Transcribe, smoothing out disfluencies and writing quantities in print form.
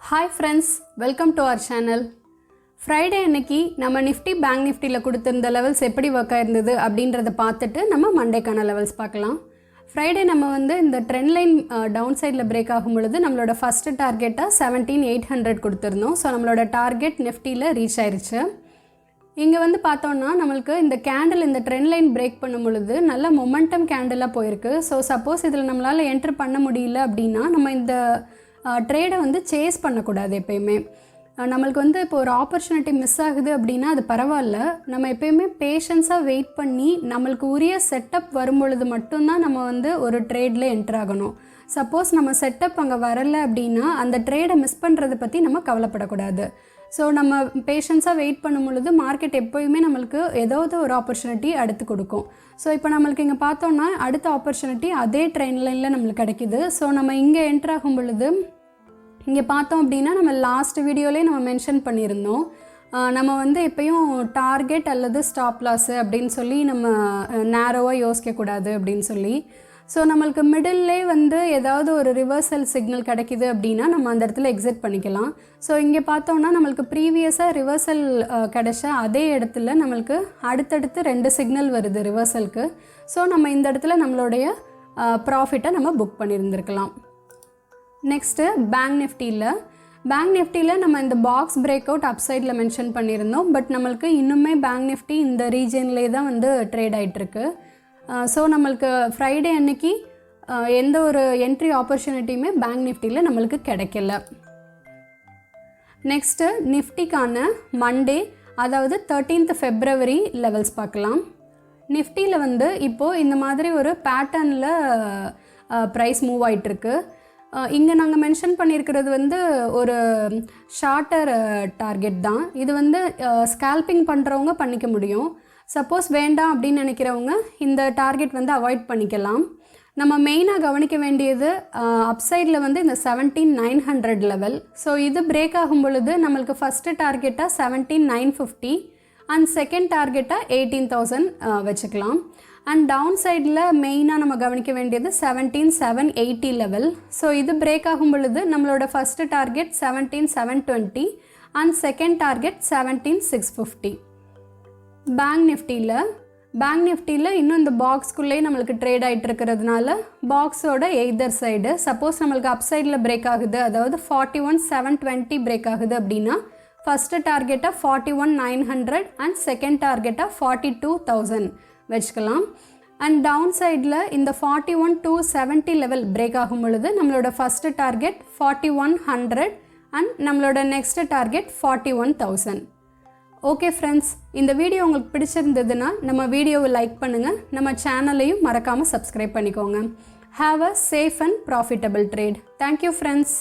Hi friends, welcome to our channel. Friday அன்னைக்கு நம்ம Nifty Bankniftyல கொடுத்திருந்த levels எப்படி work ஆயிருந்தது அப்படின்றத பார்த்துட்டு நம்ம Mondayக்கான levels பார்க்கலாம். Friday நம்ம இந்த trend line downsideல break ஆகும் பொழுது நம்மளோட first target 17800 கொடுத்திருந்தோம். ஸோ நம்மளோட target Niftyல reach ஆயிருச்சு. இங்கே பார்த்தோம்னா நம்மளுக்கு இந்த கேண்டில் இந்த ட்ரெண்ட் லைன் பிரேக் பண்ணும் பொழுது நல்ல மொமெண்டம் கேண்டிலாக போயிருக்கு. ஸோ சப்போஸ் இதில் நம்மளால் என்ட்ரு பண்ண முடியல அப்படின்னா நம்ம இந்த ட்ரேடை சேஸ் பண்ணக்கூடாது. எப்பயுமே நம்மளுக்கு இப்போ ஒரு ஆப்பர்ச்சுனிட்டி மிஸ் ஆகுது அப்படின்னா அது பரவாயில்ல. நம்ம எப்பயுமே பேஷன்ஸாக வெயிட் பண்ணி நம்மளுக்கு உரிய செட்டப் வரும் பொழுது மட்டும்தான் நம்ம ஒரு ட்ரேடில் என்ட்ரு ஆகணும். சப்போஸ் நம்ம செட்டப் அங்கே வரலை அப்படின்னா அந்த ட்ரேடை மிஸ் பண்ணுறதை பற்றி நம்ம கவலைப்படக்கூடாது. ஸோ நம்ம பேஷன்ஸாக வெயிட் பண்ணும் பொழுது மார்க்கெட் எப்போயுமே நம்மளுக்கு ஏதாவது ஒரு ஆப்பர்ச்சுனிட்டி அடுத்து கொடுக்கும். ஸோ இப்போ நம்மளுக்கு இங்கே பார்த்தோன்னா அடுத்த ஆப்பர்ச்சுனிட்டி அதே ட்ரெண்ட் லைனில் நம்மளுக்கு கிடைக்கிது. ஸோ நம்ம இங்கே என்ட்ரு ஆகும் பொழுது இங்கே பார்த்தோம் அப்படின்னா நம்ம லாஸ்ட் வீடியோலேயே நம்ம மென்ஷன் பண்ணியிருந்தோம். நம்ம எப்பயும் டார்கெட் அல்லது ஸ்டாப் லாஸு அப்படின்னு சொல்லி நம்ம நேரோவாக யோசிக்கக்கூடாது அப்படின்னு சொல்லி. ஸோ நம்மளுக்கு மிடில்லே ஏதாவது ஒரு ரிவர்சல் சிக்னல் கிடைக்கிது அப்படின்னா நம்ம அந்த இடத்துல எக்ஸிட் பண்ணிக்கலாம். ஸோ இங்கே பார்த்தோன்னா நம்மளுக்கு ப்ரீவியஸாக ரிவர்சல் கிடைச்ச அதே இடத்துல நம்மளுக்கு அடுத்தடுத்து 2 சிக்னல் வருது ரிவர்சலுக்கு. ஸோ நம்ம இந்த இடத்துல நம்மளுடைய ப்ராஃபிட்டை நம்ம புக் பண்ணியிருந்துருக்கலாம். நெக்ஸ்ட்டு பேங்க் நிஃப்டியில் நம்ம இந்த பாக்ஸ் பிரேக் அவுட் அப்சைடில் மென்ஷன் பண்ணியிருந்தோம். பட் நம்மளுக்கு இன்னுமே பேங்க் நிஃப்டி இந்த ரீஜன்லேயே தான் ட்ரேட் ஆகிட்டுருக்கு. ஸோ நம்மளுக்கு ஃப்ரைடே அன்னைக்கு எந்த ஒரு என்ட்ரி ஆப்பர்ச்சுனிட்டியுமே பேங்க் நிஃப்டியில் நம்மளுக்கு கிடைக்கல. நெக்ஸ்ட்டு நிஃப்டிக்கான மண்டே அதாவது 13th February லெவல்ஸ் பார்க்கலாம். நிஃப்டியில் இப்போது இந்த மாதிரி ஒரு பேட்டர்னில் ப்ரைஸ் மூவ் ஆகிட்டுருக்கு. இங்கே நாங்கள் மென்ஷன் பண்ணியிருக்கிறது ஒரு ஷார்ட்டர் டார்கெட் தான். இது ஸ்கேல்பிங் பண்ணுறவங்க பண்ணிக்க முடியும். சப்போஸ் வேண்டாம் அப்படின்னு நினைக்கிறவங்க இந்த டார்கெட் அவாய்ட் பண்ணிக்கலாம். நம்ம மெயினாக கவனிக்க வேண்டியது அப்சைடில் இந்த 17900 லெவல். ஸோ இது பிரேக் ஆகும் பொழுது நம்மளுக்கு ஃபஸ்ட்டு டார்கெட்டாக 17950 அண்ட் செகண்ட் டார்கெட்டாக 18000 வச்சுக்கலாம். அண்ட் டவுன் சைடில் மெயினாக நம்ம கவனிக்க வேண்டியது 17780 லெவல். ஸோ இது பிரேக் ஆகும் பொழுது நம்மளோட first target 17720 and second target 17650. Bank நிஃப்டியில் இன்னும் இந்த பாக்ஸ்குள்ளே நம்மளுக்கு ட்ரேட் ஆகிட்டு இருக்கிறதுனால பாக்ஸோட எய்தர் சைடு சப்போஸ் நம்மளுக்கு அப் சைடில் பிரேக் ஆகுது, அதாவது 41720 பிரேக் ஆகுது அப்படின்னா ஃபஸ்ட்டு டார்கெட்டாக 41900 அண்ட் செகண்ட் டார்கெட்டாக 42000 வச்சுக்கலாம். அண்ட் டவுன் சைடில் இந்த 41270 லெவல் பிரேக் ஆகும் பொழுது நம்மளோட ஃபஸ்ட்டு டார்கெட் 4100 அண்ட் நம்மளோட நெக்ஸ்ட் டார்கெட் 41000. ஓகே ஃப்ரெண்ட்ஸ், இந்த வீடியோ உங்களுக்கு பிடிச்சிருந்ததுன்னா நம்ம வீடியோவை லைக் பண்ணுங்கள், நம்ம சேனலையும் மறக்காமல் சப்ஸ்கிரைப் பண்ணிக்கோங்க. Have a safe and profitable trade. Thank you friends.